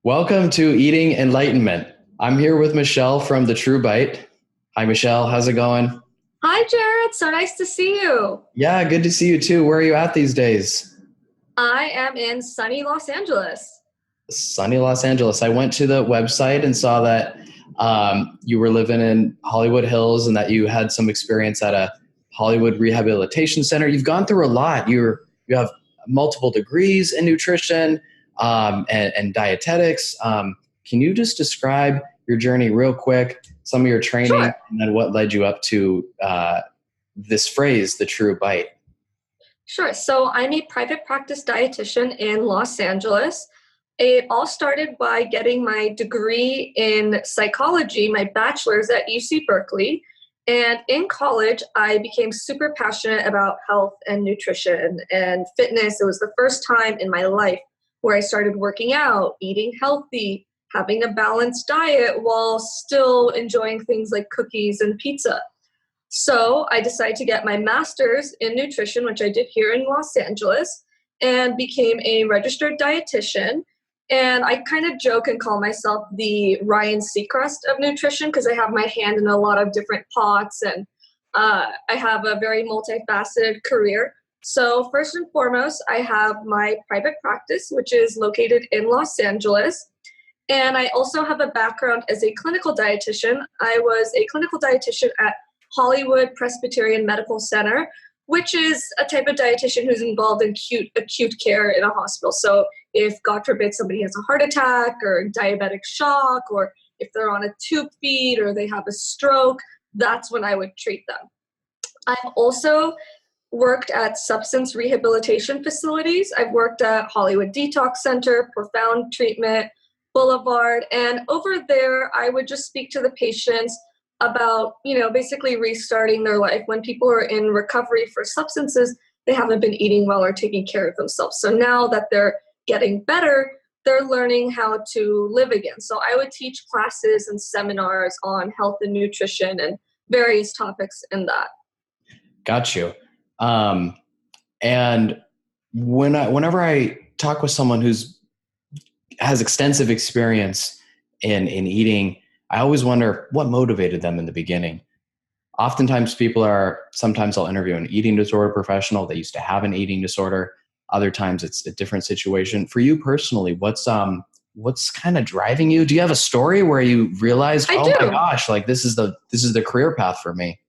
Welcome to Eating Enlightenment. I'm here with Michelle from The True Bite. Hi, Michelle. How's it going? Hi, Jared. So nice to see you. Yeah, good to see you too. Where are you at these days? I am in sunny Los Angeles. Sunny Los Angeles. I went to the website and saw that you were living in Hollywood Hills and that you had some experience at a Hollywood rehabilitation center. You've gone through a lot. You have multiple degrees in nutrition and dietetics. Can you just describe your journey real quick, some of your training, Sure. and then what led you up to this phrase, the true bite? Sure. So I'm a private practice dietitian in Los Angeles. It all started by getting my degree in psychology, my bachelor's at UC Berkeley. And in college, I became super passionate about health and nutrition and fitness. It was the first time in my life where I started working out, eating healthy, having a balanced diet while still enjoying things like cookies and pizza. So I decided to get my master's in nutrition, which I did here in Los Angeles, and became a registered dietitian. And I kind of joke and call myself the Ryan Seacrest of nutrition because I have my hand in a lot of different pots and I have a very multifaceted career. So first and foremost, I have my private practice, which is located in Los Angeles. And I also have a background as a clinical dietitian. I was a clinical dietitian at Hollywood Presbyterian Medical Center, which is a type of dietitian who's involved in acute care in a hospital. So if, God forbid, somebody has a heart attack or diabetic shock, or if they're on a tube feed or they have a stroke, that's when I would treat them. I've also worked at substance rehabilitation facilities. I've worked at Hollywood Detox Center, Profound Treatment, Boulevard, and over there, I would just speak to the patients about, basically restarting their life. When people are in recovery for substances, they haven't been eating well or taking care of themselves. So now that they're getting better, they're learning how to live again. So I would teach classes and seminars on health and nutrition and various topics in that. Got you. And whenever I talk with someone has extensive experience in eating, I always wonder what motivated them in the beginning. Oftentimes sometimes I'll interview an eating disorder professional that used to have an eating disorder. Other times it's a different situation. For you personally, what's kind of driving you? Do you have a story where you realized, I oh my do. gosh, like this is the career path for me?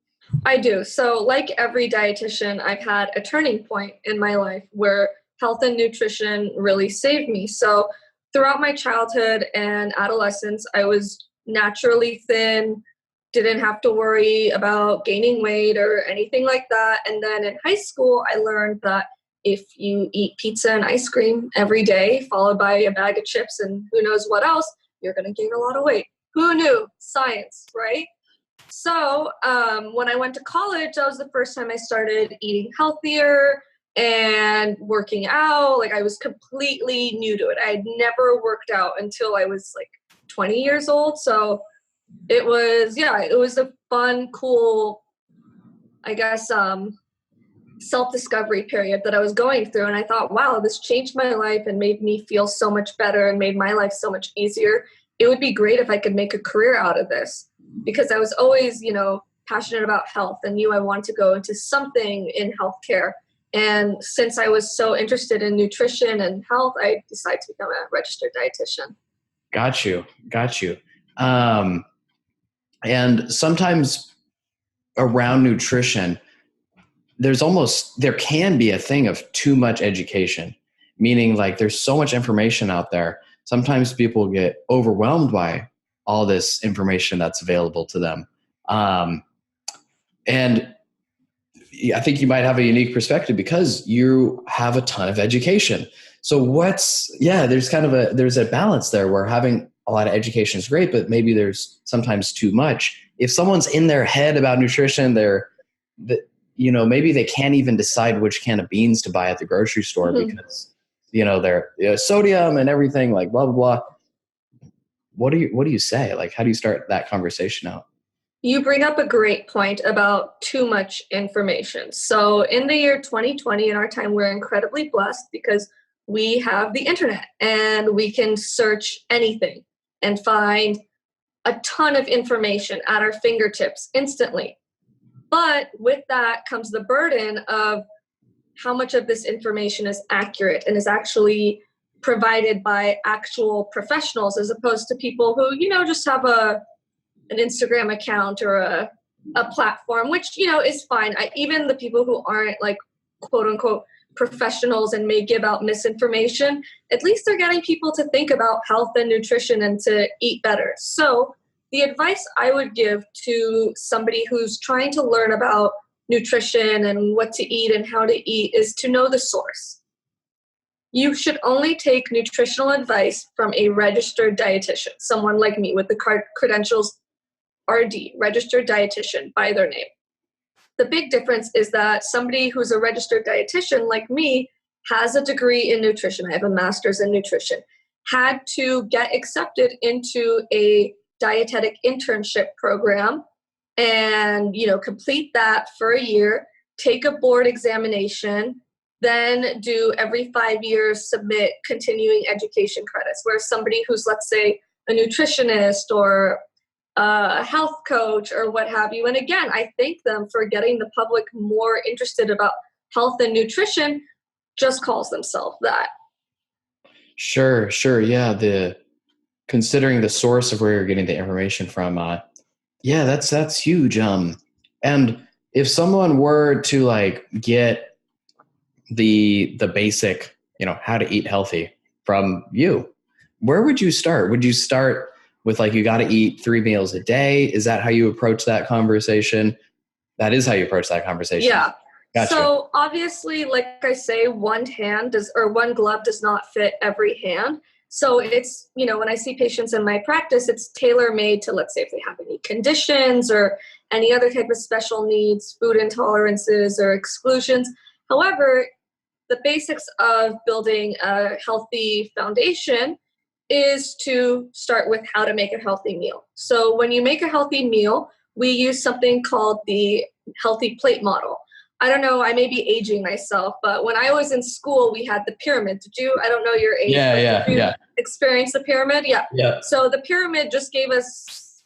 I do. So, like every dietitian, I've had a turning point in my life where health and nutrition really saved me. So, throughout my childhood and adolescence, I was naturally thin, didn't have to worry about gaining weight or anything like that. And then in high school, I learned that if you eat pizza and ice cream every day, followed by a bag of chips and who knows what else, you're going to gain a lot of weight. Who knew? Science, right? So when I went to college, that was the first time I started eating healthier and working out. Like I was completely new to it. I had never worked out until I was like 20 years old. So it was a fun, cool, I guess, self-discovery period that I was going through. And I thought, wow, this changed my life and made me feel so much better and made my life so much easier. It would be great if I could make a career out of this because I was always, passionate about health and knew I wanted to go into something in healthcare. And since I was so interested in nutrition and health, I decided to become a registered dietitian. Got you. And sometimes around nutrition, there can be a thing of too much education, meaning like there's so much information out there. Sometimes people get overwhelmed by all this information that's available to them. And I think you might have a unique perspective because you have a ton of education. So there's a balance there where having a lot of education is great, but maybe there's sometimes too much. If someone's in their head about nutrition, maybe they can't even decide which can of beans to buy at the grocery store Mhm. because, they're sodium and everything like blah, blah, blah. What do you say? Like, how do you start that conversation out? You bring up a great point about too much information. So in the year 2020, in our time, we're incredibly blessed because we have the internet and we can search anything and find a ton of information at our fingertips instantly. But with that comes the burden of how much of this information is accurate and is actually provided by actual professionals, as opposed to people who, just have an Instagram account or a platform, which, is fine. Even the people who aren't like quote unquote professionals and may give out misinformation, at least they're getting people to think about health and nutrition and to eat better. So the advice I would give to somebody who's trying to learn about nutrition and what to eat and how to eat is to know the source. You should only take nutritional advice from a registered dietitian, someone like me with the credentials RD, registered dietitian, by their name. The big difference is that somebody who's a registered dietitian like me has a degree in nutrition. I have a master's in nutrition, had to get accepted into a dietetic internship program and, complete that for a year, take a board examination, then do every 5 years, submit continuing education credits. Whereas somebody who's, let's say, a nutritionist or a health coach or what have you. And again, I thank them for getting the public more interested about health and nutrition, just calls themselves that. Sure. Yeah. Considering the source of where you're getting the information from, that's huge. And if someone were to like get the basic, how to eat healthy from you, where would you start? Would you start with like, you got to eat 3 meals a day? Is that how you approach that conversation? That is how you approach that conversation. Yeah. Gotcha. So obviously, like I say, one glove does not fit every hand. So it's, when I see patients in my practice, it's tailor-made to, let's say, if they have any conditions or any other type of special needs, food intolerances or exclusions. However, the basics of building a healthy foundation is to start with how to make a healthy meal. So when you make a healthy meal, we use something called the healthy plate model. I don't know, I may be aging myself, but when I was in school, we had the pyramid. I don't know your age. Did you experience the pyramid? Yeah. So the pyramid just gave us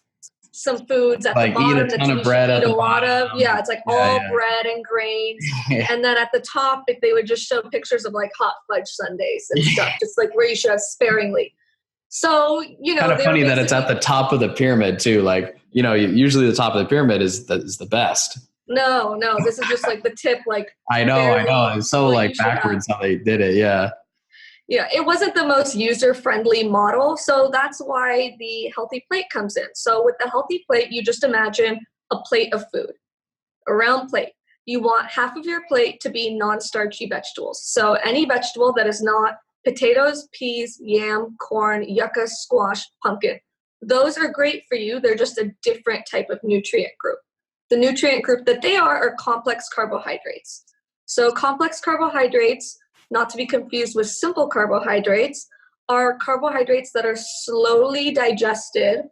some foods at like the bottom eat a ton of bread at the bottom. It's like bread and grains. And then at the top, they would just show pictures of like hot fudge sundaes and stuff, just like where you should have sparingly. So, kind of funny that it's at the top of the pyramid too. Like, usually the top of the pyramid is the best. No, this is just like the tip. Like, I know. It's so like backwards how they did it. Yeah. Yeah, it wasn't the most user-friendly model. So that's why the healthy plate comes in. So with the healthy plate, you just imagine a plate of food, a round plate. You want half of your plate to be non-starchy vegetables. So any vegetable that is not potatoes, peas, yam, corn, yucca, squash, pumpkin. Those are great for you. They're just a different type of nutrient group. The nutrient group that they are complex carbohydrates. So complex carbohydrates, not to be confused with simple carbohydrates, are carbohydrates that are slowly digested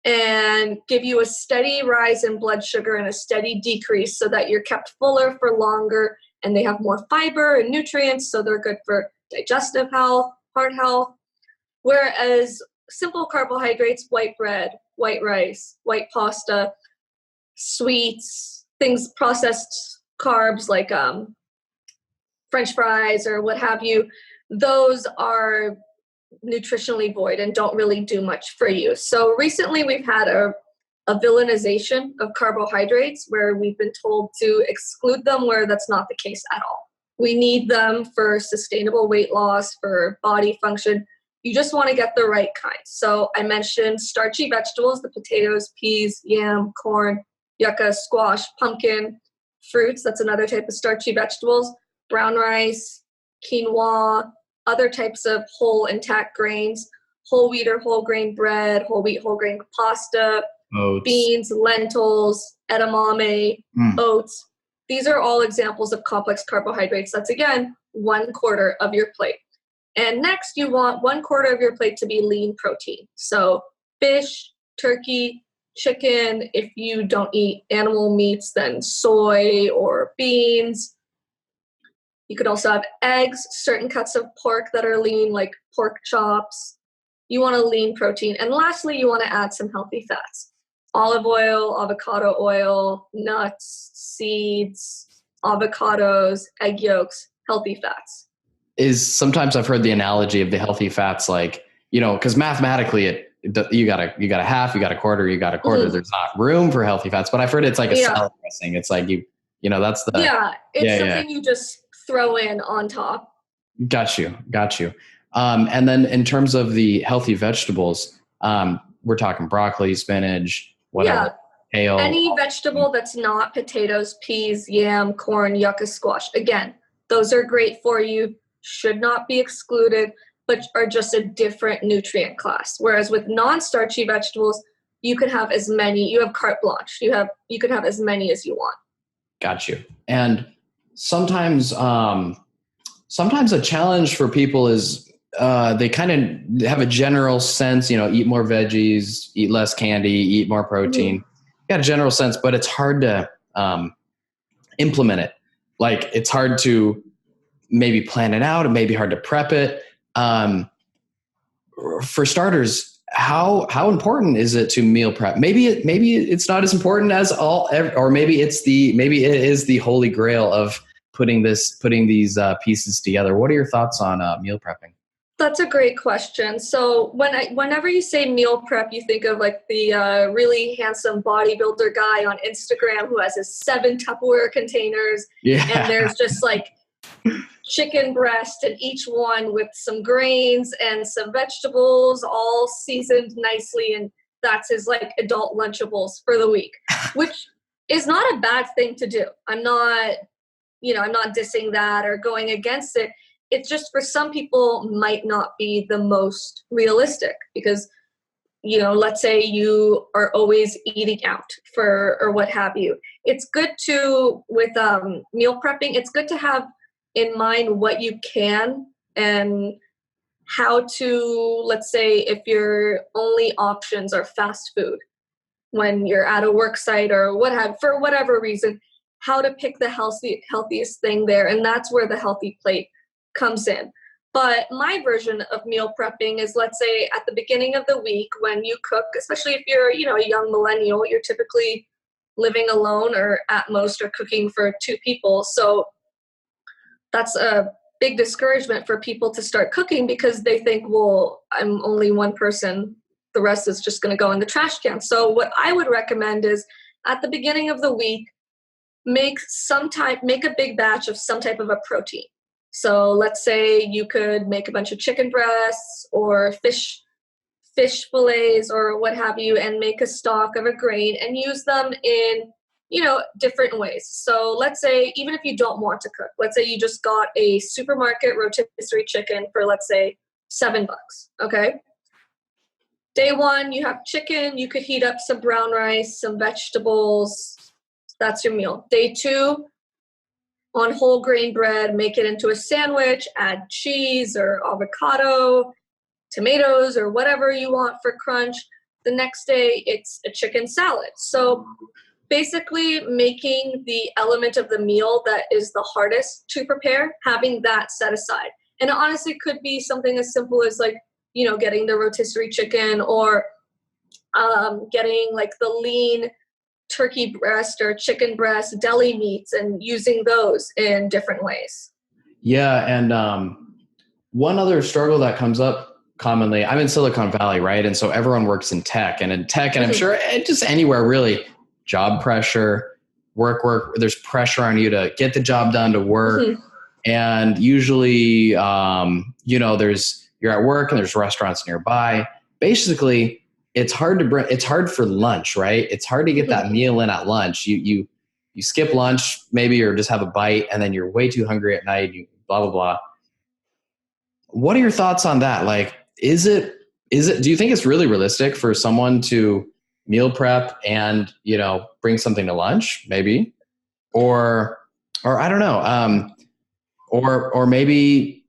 and give you a steady rise in blood sugar and a steady decrease so that you're kept fuller for longer, and they have more fiber and nutrients, so they're good for digestive health, heart health. Whereas simple carbohydrates, white bread, white rice, white pasta, sweets, things, processed carbs like French fries or what have you, those are nutritionally void and don't really do much for you. So recently we've had a villainization of carbohydrates where we've been told to exclude them, where that's not the case at all. We need them for sustainable weight loss, for body function. You just want to get the right kind. So I mentioned starchy vegetables, the potatoes, peas, yam, corn, yucca, squash, pumpkin, fruits. That's another type of starchy vegetables. Brown rice, quinoa, other types of whole intact grains, whole wheat or whole grain bread, whole wheat, whole grain pasta, oats, beans, lentils, edamame, oats. These are all examples of complex carbohydrates. That's, again, 1/4 of your plate. And next, you want 1/4 of your plate to be lean protein. So fish, turkey, chicken. If you don't eat animal meats, then soy or beans. You could also have eggs, certain cuts of pork that are lean, like pork chops. You want a lean protein. And lastly, you want to add some healthy fats. Olive oil, avocado oil, nuts, seeds, avocados, egg yolks, healthy fats. Sometimes I've heard the analogy of the healthy fats, like, because mathematically you got a half, you got a quarter, you got a quarter. Mm-hmm. There's not room for healthy fats, but I've heard it's like a salad dressing. It's like that's the something you just throw in on top. Got you. And then in terms of the healthy vegetables, we're talking broccoli, spinach, whatever, kale. Any vegetable that's not potatoes, peas, yam, corn, yucca, squash. Again, those are great for you, should not be excluded, but are just a different nutrient class. Whereas with non-starchy vegetables, you can have as many. You have carte blanche. You can have as many as you want. Got you. And sometimes a challenge for people is they kind of have a general sense, eat more veggies, eat less candy, eat more protein. Got a general sense, but it's hard to implement it. Like, it's hard to maybe plan it out. It may be hard to prep it. For starters, how important is it to meal prep? Maybe it's not as important as or maybe it is the holy grail of putting these pieces together. What are your thoughts on meal prepping? That's a great question. So whenever you say meal prep, you think of like the really handsome bodybuilder guy on Instagram who has his 7 Tupperware containers, and there's just like chicken breast in each one with some grains and some vegetables, all seasoned nicely, and that's his like adult Lunchables for the week, which is not a bad thing to do. I'm not dissing that or going against it. It's just for some people might not be the most realistic because, let's say you are always eating out or what have you. It's good to, with meal prepping, it's good to have in mind what you can and how to, let's say if your only options are fast food when you're at a work site or for whatever reason, how to pick the healthiest thing there. And that's where the healthy plate comes in. But my version of meal prepping is, let's say at the beginning of the week when you cook, especially if you're, a young millennial, you're typically living alone or at most are cooking for 2 people. So that's a big discouragement for people to start cooking because they think, well, I'm only one person. The rest is just going to go in the trash can. So what I would recommend is at the beginning of the week, make a big batch of some type of a protein. So let's say you could make a bunch of chicken breasts or fish fillets or what have you, and make a stock of a grain and use them in, different ways. So let's say, even if you don't want to cook, let's say you just got a supermarket rotisserie chicken for, let's say, $7. Okay. Day 1, you have chicken. You could heat up some brown rice, some vegetables. That's your meal. Day 2, on whole grain bread, make it into a sandwich, add cheese or avocado, tomatoes, or whatever you want for crunch. The next day, it's a chicken salad. So basically making the element of the meal that is the hardest to prepare, having that set aside. And it honestly could be something as simple as like, getting the rotisserie chicken or getting like the lean turkey breast or chicken breast deli meats and using those in different ways. Yeah. And one other struggle that comes up commonly, I'm in Silicon Valley, right? And so everyone works in tech, and I'm sure just anywhere really, job pressure, work, there's pressure on you to get the job done, to work. And usually, you're at work and there's restaurants nearby. Basically, it's hard for lunch, right? It's hard to get that meal in at lunch. You skip lunch maybe, or just have a bite, and then you're way too hungry at night. You blah, blah, blah. What are your thoughts on that? Like, do you think it's really realistic for someone to meal prep and, bring something to lunch maybe, or I don't know. Or maybe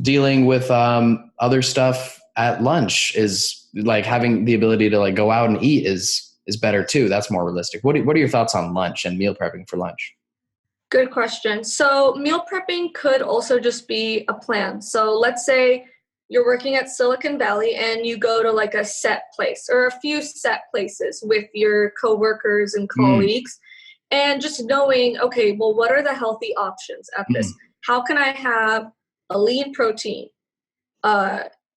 dealing with other stuff at lunch is like having the ability to like go out and eat is better too. That's more realistic. What are your thoughts on lunch and meal prepping for lunch? Good question. So meal prepping could also just be a plan. So let's say you're working at Silicon Valley and you go to like a set place or a few set places with your coworkers and colleagues, and just knowing, okay, well, what are the healthy options at this? How can I have a lean protein,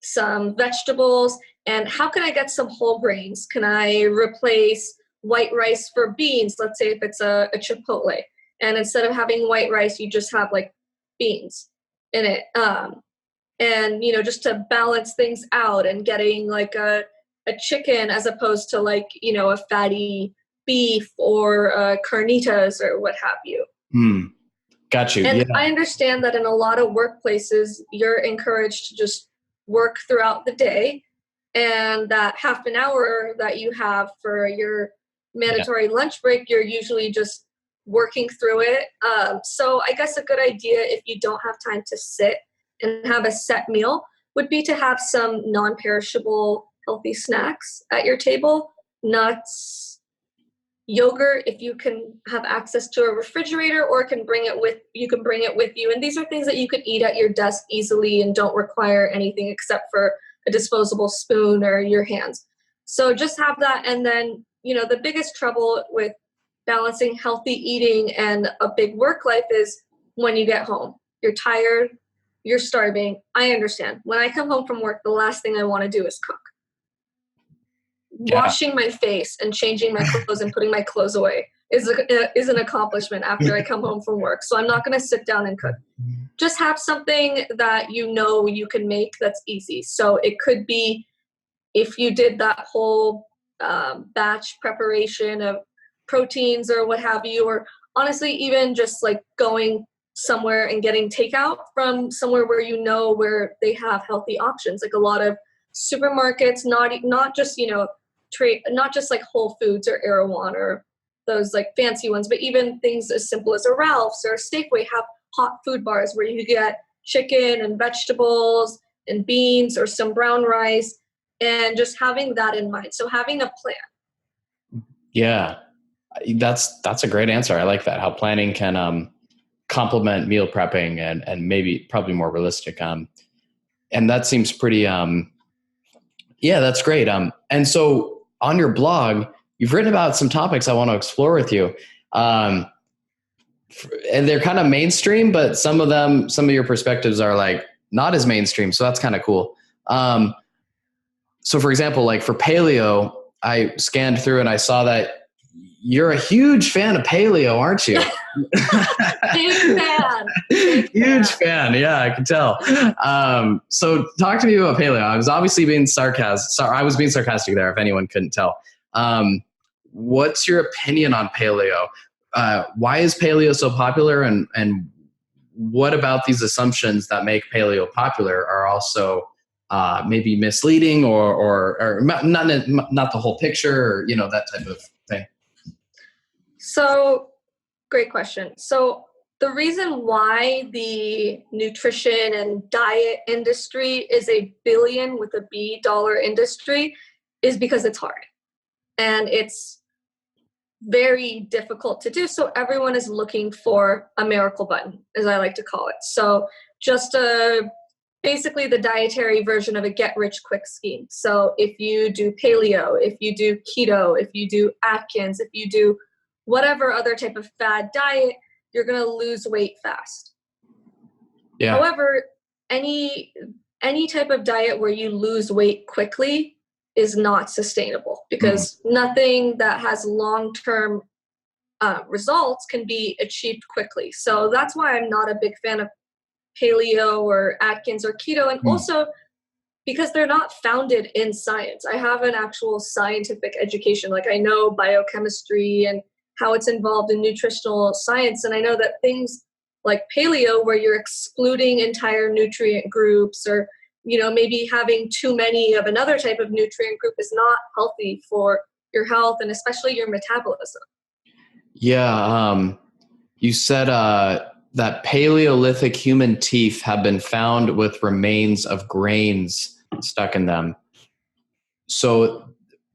some vegetables, and how can I get some whole grains? Can I replace white rice for beans? Let's say if it's a Chipotle, and instead of having white rice, you just have like beans in it. And, you know, just to balance things out and getting like a chicken as opposed to like, you know, a fatty beef or carnitas or what have you. Got you. And Yeah. I understand that in a lot of workplaces, you're encouraged to just work throughout the day, and that half an hour that you have for your mandatory lunch break, you're usually just working through it. So I guess a good idea, if you don't have time to sit and have a set meal, would be to have some non-perishable healthy snacks at your table. Nuts, yogurt, if you can have access to a refrigerator, or you can bring it with you. And these are things that you can eat at your desk easily and don't require anything except for a disposable spoon or your hands. So just have that. And then, you know, the biggest trouble with balancing healthy eating and a big work life is when you get home. You're tired, you're starving. I understand. When I come home from work, the last thing I want to do is cook. Washing my face and changing my clothes and putting my clothes away is an accomplishment after I come home from work. So I'm not going to sit down and cook. Just have something that you know you can make that's easy. So it could be, if you did that whole batch preparation of proteins or what have you, or honestly, even just like going somewhere and getting takeout from somewhere where you know where they have healthy options. Like a lot of supermarkets, not just, you know, not just like Whole Foods or Erewhon or those like fancy ones, but even things as simple as a Ralph's or a Safeway have hot food bars where you get chicken and vegetables and beans or some brown rice, and just having that in mind. So having a plan. Yeah, that's a great answer. I like that, how planning can complement meal prepping and probably more realistic. And that seems pretty, that's great. And so on your blog, you've written about some topics I want to explore with you. And they're kind of mainstream, but some of your perspectives are like not as mainstream. So that's kind of cool. So for example, like for paleo, I scanned through and I saw that you're a huge fan of paleo, aren't you? Big fan. Huge fan. Yeah, I can tell. So talk to me about paleo. I was obviously being sarcastic. Sorry, I was being sarcastic there, if anyone couldn't tell. What's your opinion on paleo? Why is paleo so popular? And what about these assumptions that make paleo popular are also maybe misleading or not the whole picture, or, you know, that type of thing? So, great question. So the reason why the nutrition and diet industry is a billion with a B dollar industry is because it's hard and it's very difficult to do. So everyone is looking for a miracle button, as I like to call it. So just basically the dietary version of a get rich quick scheme. So if you do paleo, if you do keto, if you do Atkins, if you do whatever other type of fad diet, you're going to lose weight fast. Yeah. However, any type of diet where you lose weight quickly is not sustainable, because nothing that has long-term results can be achieved quickly. So that's why I'm not a big fan of paleo or Atkins or keto. And also because they're not founded in science. I have an actual scientific education. Like I know biochemistry and how it's involved in nutritional science. And I know that things like paleo, where you're excluding entire nutrient groups, or, you know, maybe having too many of another type of nutrient group, is not healthy for your health and especially your metabolism. Yeah. You said that Paleolithic human teeth have been found with remains of grains stuck in them. So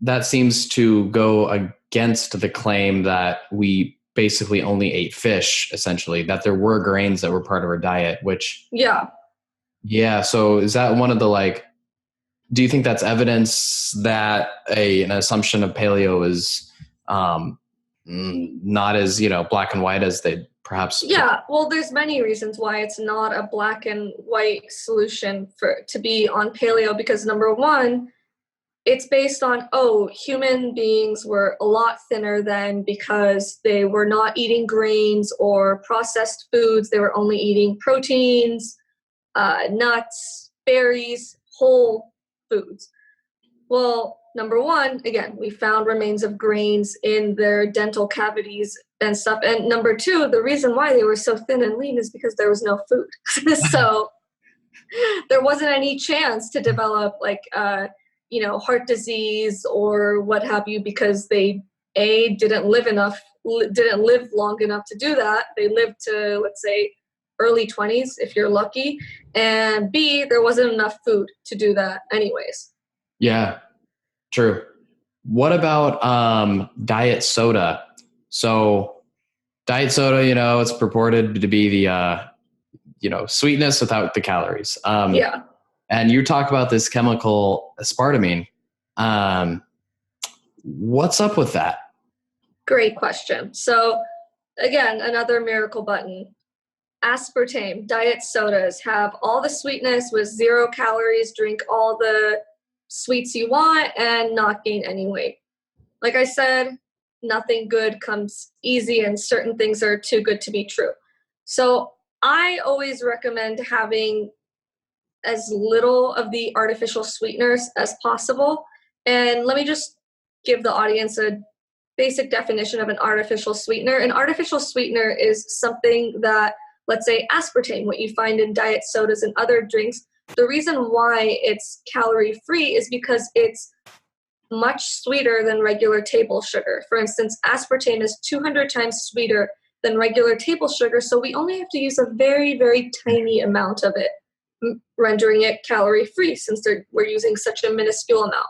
that seems to go against the claim that we basically only ate fish, essentially, that there were grains that were part of her diet, which, yeah. So is that one of the, like, do you think that's evidence that an assumption of paleo is not as, black and white as they perhaps? Yeah, well, there's many reasons why it's not a black and white solution to be on paleo, because number one, it's based on, human beings were a lot thinner then because they were not eating grains or processed foods. They were only eating proteins, nuts, berries, whole foods. Well, number one, again, we found remains of grains in their dental cavities and stuff. And number two, the reason why they were so thin and lean is because there was no food. So there wasn't any chance to develop heart disease or what have you, because they didn't live long enough to do that. They lived to, let's say, early 20s if you're lucky, and B, there wasn't enough food to do that anyways. Yeah, true. What about diet soda? So diet soda, it's purported to be the sweetness without the calories. And you talk about this chemical aspartame. What's up with that? Great question. So again, another miracle button. Aspartame, diet sodas have all the sweetness with 0 calories, drink all the sweets you want and not gain any weight. Like I said, nothing good comes easy and certain things are too good to be true. So I always recommend having as little of the artificial sweeteners as possible. And let me just give the audience a basic definition of an artificial sweetener. An artificial sweetener is something that, let's say aspartame, what you find in diet sodas and other drinks, the reason why it's calorie-free is because it's much sweeter than regular table sugar. For instance, aspartame is 200 times sweeter than regular table sugar, so we only have to use a very, very tiny amount of it, rendering it calorie-free since we're using such a minuscule amount.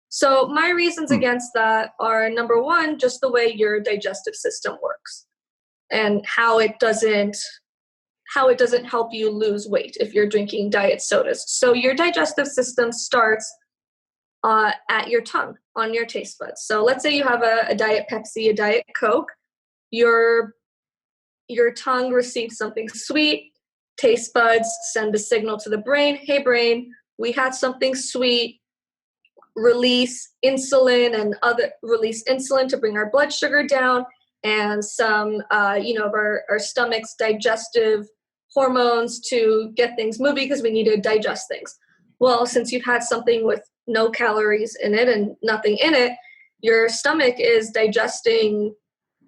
So my reasons against that are, number one, just the way your digestive system works and how it doesn't help you lose weight if you're drinking diet sodas. So your digestive system starts at your tongue, on your taste buds. So let's say you have a Diet Pepsi, a Diet Coke. Your tongue receives something sweet. Taste buds send a signal to the brain. Hey, brain, we had something sweet. Release insulin to bring our blood sugar down, and some of our stomach's digestive hormones to get things moving because we need to digest things. Well, since you've had something with no calories in it and nothing in it, your stomach is digesting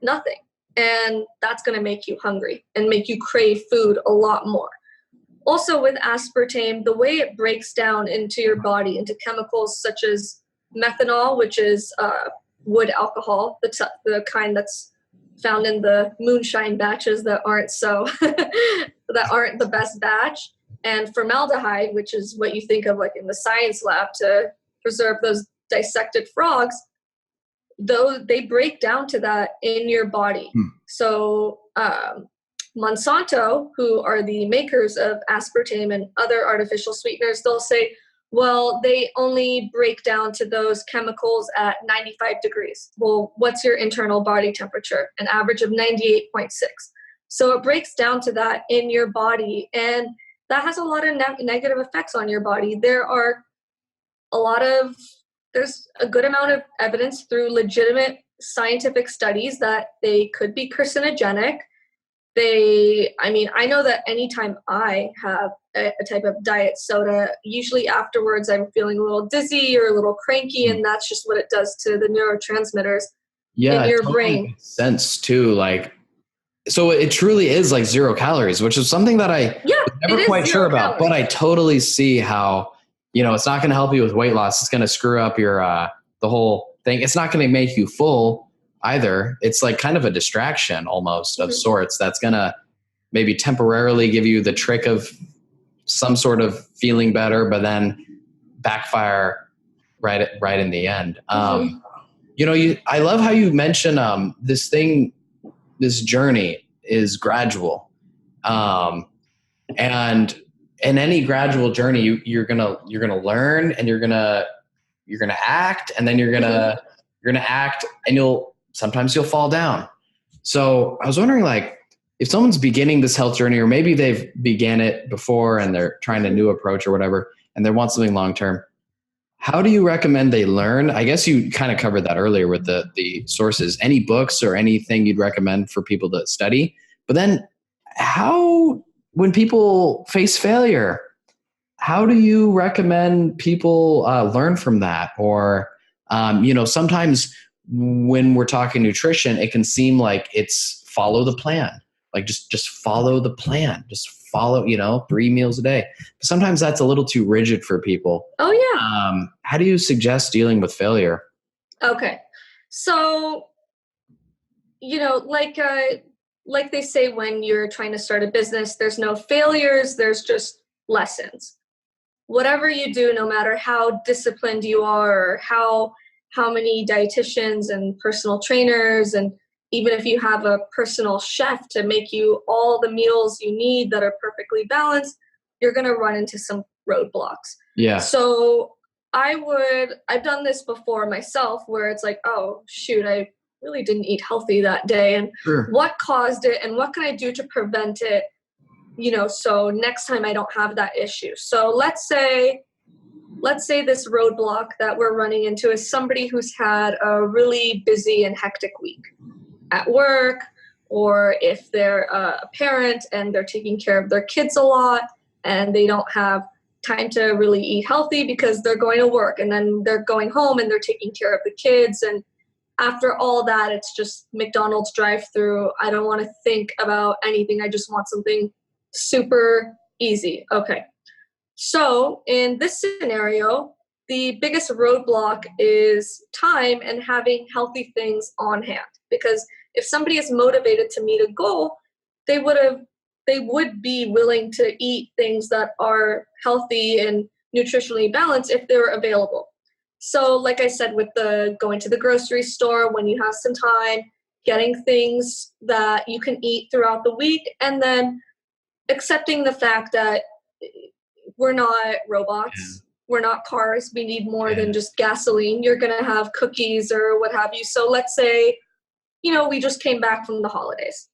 nothing. And that's going to make you hungry and make you crave food a lot more. Also with aspartame, the way it breaks down into your body, into chemicals such as methanol, which is wood alcohol, the kind that's found in the moonshine batches that aren't that aren't the best batch, and formaldehyde, which is what you think of like in the science lab to preserve those dissected frogs, though they break down to that in your body. So Monsanto, who are the makers of aspartame and other artificial sweeteners, they'll say, well, they only break down to those chemicals at 95 degrees. Well, what's your internal body temperature? An average of 98.6. So it breaks down to that in your body, and that has a lot of negative effects on your body. There's a good amount of evidence through legitimate scientific studies that they could be carcinogenic. I know that anytime I have a type of diet soda, usually afterwards I'm feeling a little dizzy or a little cranky, and that's just what it does to the neurotransmitters in your brain. Makes sense too. So it truly is like 0 calories, which is something that I was never quite sure about, but I totally see how, it's not going to help you with weight loss. It's going to screw up your, the whole thing. It's not going to make you full either. It's like kind of a distraction almost of sorts that's going to maybe temporarily give you the trick of some sort of feeling better, but then backfire right in the end. I love how you mention this thing this journey is gradual. And in any gradual journey, you're gonna learn, and you're gonna act, and then you're gonna act, and sometimes you'll fall down. So I was wondering, like, if someone's beginning this health journey, or maybe they've began it before and they're trying a new approach or whatever, and they want something long term, how do you recommend they learn? I guess you kind of covered that earlier with the sources. Any books or anything you'd recommend for people to study? But then when people face failure, how do you recommend people learn from that? Or, sometimes when we're talking nutrition, it can seem like it's follow the plan. Like just follow the plan. Just follow, 3 meals a day. But sometimes that's a little too rigid for people. Oh, yeah. How do you suggest dealing with failure? Okay. So, like they say, when you're trying to start a business, there's no failures, there's just lessons. Whatever you do, no matter how disciplined you are, or how many dietitians and personal trainers, and even if you have a personal chef to make you all the meals you need that are perfectly balanced, you're going to run into some roadblocks. Yeah. So I've done this before myself, where it's like, oh, shoot, I really didn't eat healthy that day. And what caused it, and what can I do to prevent it? So next time I don't have that issue. So let's say this roadblock that we're running into is somebody who's had a really busy and hectic week at work, or if they're a parent and they're taking care of their kids a lot and they don't have time to really eat healthy because they're going to work, and then they're going home and they're taking care of the kids. And after all that, it's just McDonald's drive-through. I don't want to think about anything. I just want something super easy. Okay. So in this scenario, the biggest roadblock is time and having healthy things on hand. Because if somebody is motivated to meet a goal, they would be willing to eat things that are healthy and nutritionally balanced if they were available. So like I said, with the going to the grocery store when you have some time, getting things that you can eat throughout the week, and then accepting the fact that we're not robots. Yeah. We're not cars. We need more than just gasoline. You're going to have cookies or what have you. So let's say, we just came back from the holidays.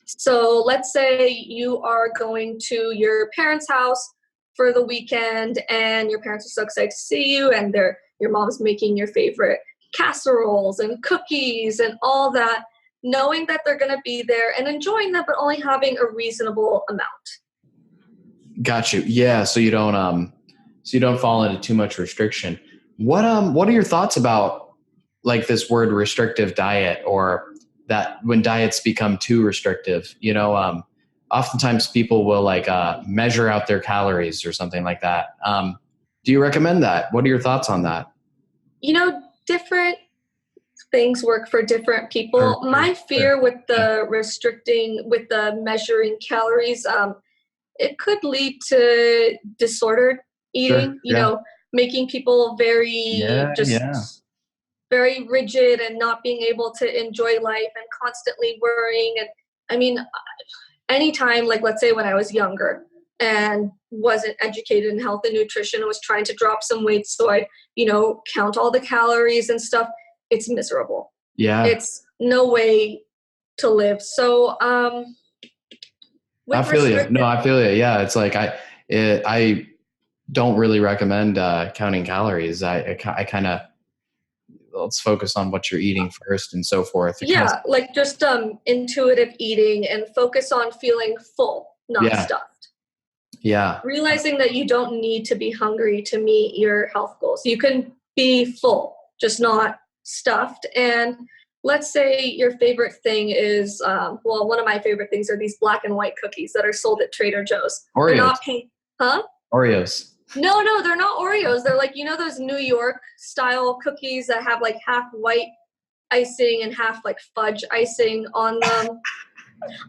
So let's say you are going to your parents' house for the weekend, and your parents are so excited to see you, and your mom's making your favorite casseroles and cookies and all that, knowing that they're going to be there and enjoying them, but only having a reasonable amount. Got you. Yeah. So you don't fall into too much restriction. What are your thoughts about like this word restrictive diet, or that when diets become too restrictive? Oftentimes people will measure out their calories or something like that. Do you recommend that? What are your thoughts on that? Different things work for different people. My fear with the with the measuring calories, it could lead to disordered eating, making people very very rigid and not being able to enjoy life and constantly worrying. And I mean, anytime, like let's say when I was younger and wasn't educated in health and nutrition and was trying to drop some weight, so I, count all the calories and stuff, it's miserable. Yeah. It's no way to live. So, I feel you. No, I feel you. Yeah. It's like, I don't really recommend, counting calories. I kind of, let's focus on what you're eating first and so forth. Like just, intuitive eating, and focus on feeling full, not stuffed. Yeah. Realizing that you don't need to be hungry to meet your health goals. You can be full, just not stuffed. And let's say your favorite thing is, one of my favorite things are these black and white cookies that are sold at Trader Joe's. Oreos. They're not Oreos. No, they're not Oreos. They're like, those New York style cookies that have like half white icing and half like fudge icing on them.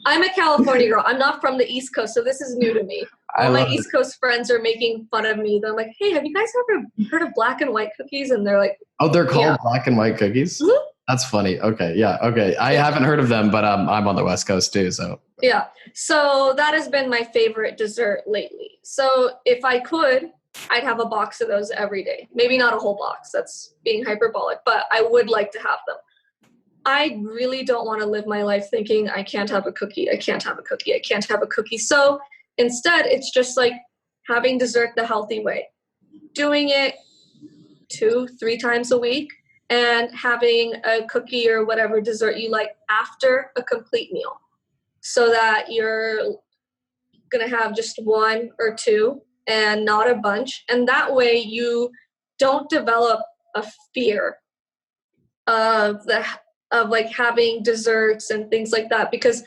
I'm a California girl. I'm not from the East Coast, so this is new to me. All my East Coast friends are making fun of me. They're like, hey, have you guys ever heard of black and white cookies? And they're like, oh, they're called black and white cookies? Mm-hmm. That's funny. Okay. Yeah. Okay. I haven't heard of them, but I'm on the West Coast too. So Yeah. So that has been my favorite dessert lately. So if I could, I'd have a box of those every day. Maybe not a whole box. That's being hyperbolic, but I would like to have them. I really don't want to live my life thinking I can't have a cookie. I can't have a cookie. I can't have a cookie. So instead, it's just like having dessert the healthy way, doing it 2-3 times a week, and having a cookie or whatever dessert you like after a complete meal, so that you're going to have just one or two and not a bunch. And that way you don't develop a fear of like having desserts and things like that, because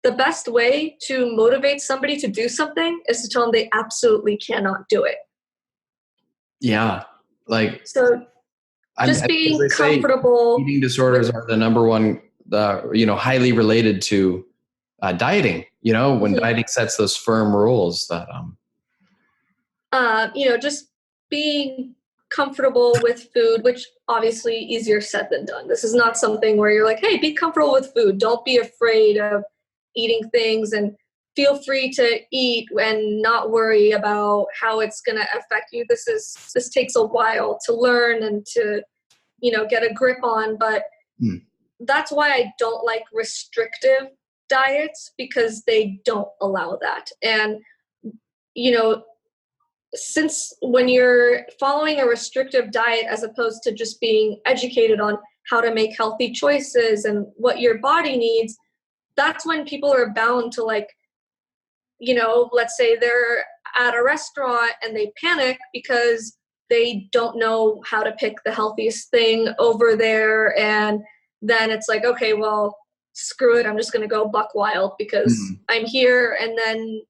the best way to motivate somebody to do something is to tell them they absolutely cannot do it. yeah, like So just as being they say, comfortable. eating disorders are the number one, highly related to dieting. When dieting sets those firm rules that just being comfortable with food, which obviously easier said than done. This is not something where you're like, hey, be comfortable with food. Don't be afraid of eating things, and feel free to eat and not worry about how it's going to affect you. This takes a while to learn and to, get a grip on. But that's why I don't like restrictive diets, because they don't allow that. And, since when you're following a restrictive diet as opposed to just being educated on how to make healthy choices and what your body needs, that's when people are bound to, like, let's say they're at a restaurant and they panic because they don't know how to pick the healthiest thing over there. And then it's like, okay, well, screw it. I'm just going to go buck wild because I'm here. And then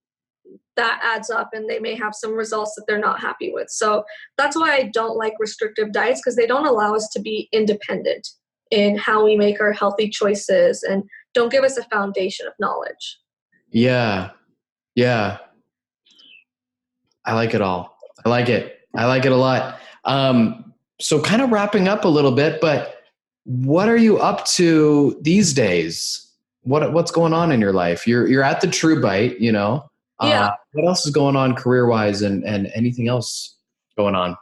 that adds up and they may have some results that they're not happy with. So that's why I don't like restrictive diets, because they don't allow us to be independent in how we make our healthy choices and don't give us a foundation of knowledge. Yeah. Yeah. I like it all. I like it. I like it a lot. So kind of wrapping up a little bit, but what are you up to these days? What's going on in your life? You're at the True Bite, Yeah. What else is going on career-wise and anything else going on?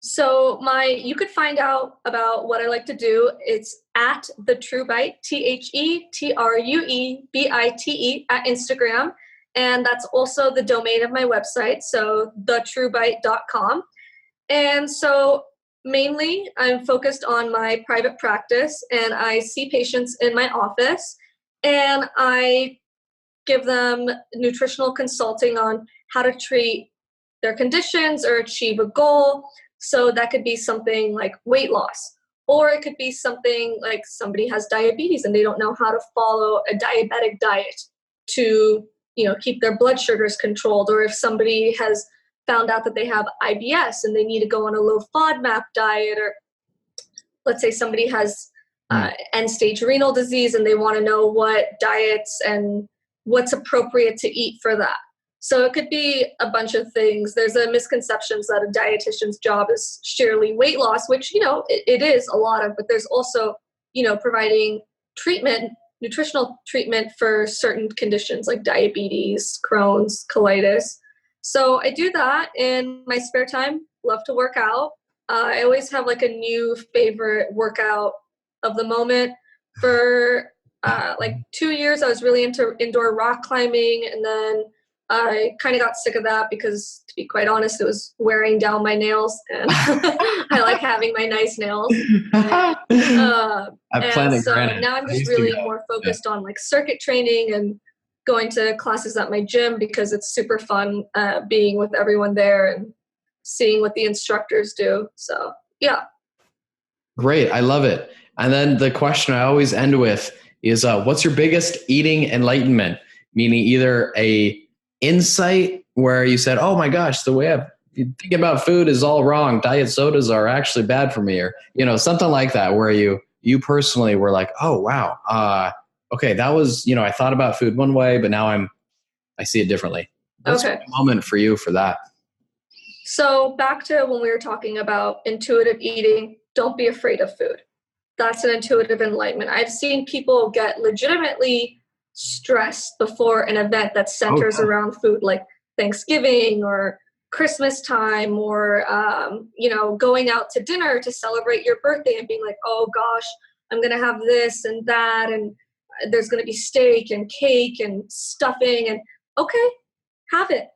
So you could find out about what I like to do. It's at the True Bite, TheTrueBite at Instagram. And that's also the domain of my website. So thetruebite.com. And so mainly I'm focused on my private practice, and I see patients in my office, and I give them nutritional consulting on how to treat their conditions or achieve a goal. So that could be something like weight loss, or it could be something like somebody has diabetes and they don't know how to follow a diabetic diet to, keep their blood sugars controlled, or if somebody has found out that they have IBS and they need to go on a low FODMAP diet, or let's say somebody has end-stage renal disease and they want to know what diets and what's appropriate to eat for that. So it could be a bunch of things. There's a misconception that a dietitian's job is sheerly weight loss, which, it is a lot of, but there's also, providing treatment, nutritional treatment for certain conditions like diabetes, Crohn's, colitis. So I do that in my spare time. Love to work out. I always have like a new favorite workout of the moment. For like 2 years, I was really into indoor rock climbing, and then I kind of got sick of that because, to be quite honest, it was wearing down my nails, and I like having my nice nails. And so now I'm just really more focused on like circuit training and going to classes at my gym, because it's super fun being with everyone there and seeing what the instructors do. So, yeah. Great. I love it. And then the question I always end with is, what's your biggest eating enlightenment? Meaning either a insight where you said, oh my gosh, the way I think about food is all wrong. Diet sodas are actually bad for me, or, something like that, where you personally were like, oh, wow. Okay. That was, I thought about food one way, but now I see it differently. What's the moment for you for that? So back to when we were talking about intuitive eating, don't be afraid of food. That's an intuitive enlightenment. I've seen people get legitimately stressed before an event that centers around food, like Thanksgiving or Christmas time, or going out to dinner to celebrate your birthday and being like, oh gosh, I'm gonna have this and that, and there's gonna be steak and cake and stuffing, and okay, have it.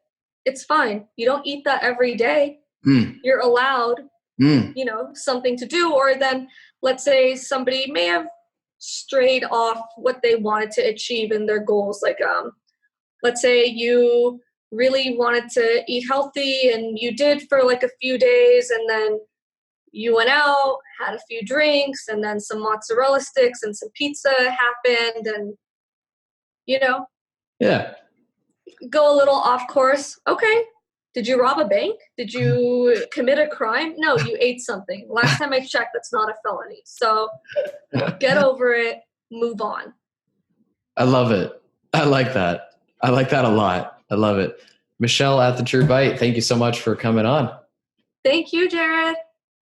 It's fine. You don't eat that every day. You're allowed, something to do. Or then let's say somebody may have strayed off what they wanted to achieve in their goals. Like, let's say you really wanted to eat healthy and you did for like a few days, and then you went out, had a few drinks, and then some mozzarella sticks and some pizza happened, and, Yeah. go a little off course. Okay. Did you rob a bank? Did you commit a crime? No, you ate something. Last time I checked, that's not a felony. So get over it, move on. I love it. I like that. I like that a lot. I love it. Michelle at The True Bite, thank you so much for coming on. Thank you, Jared.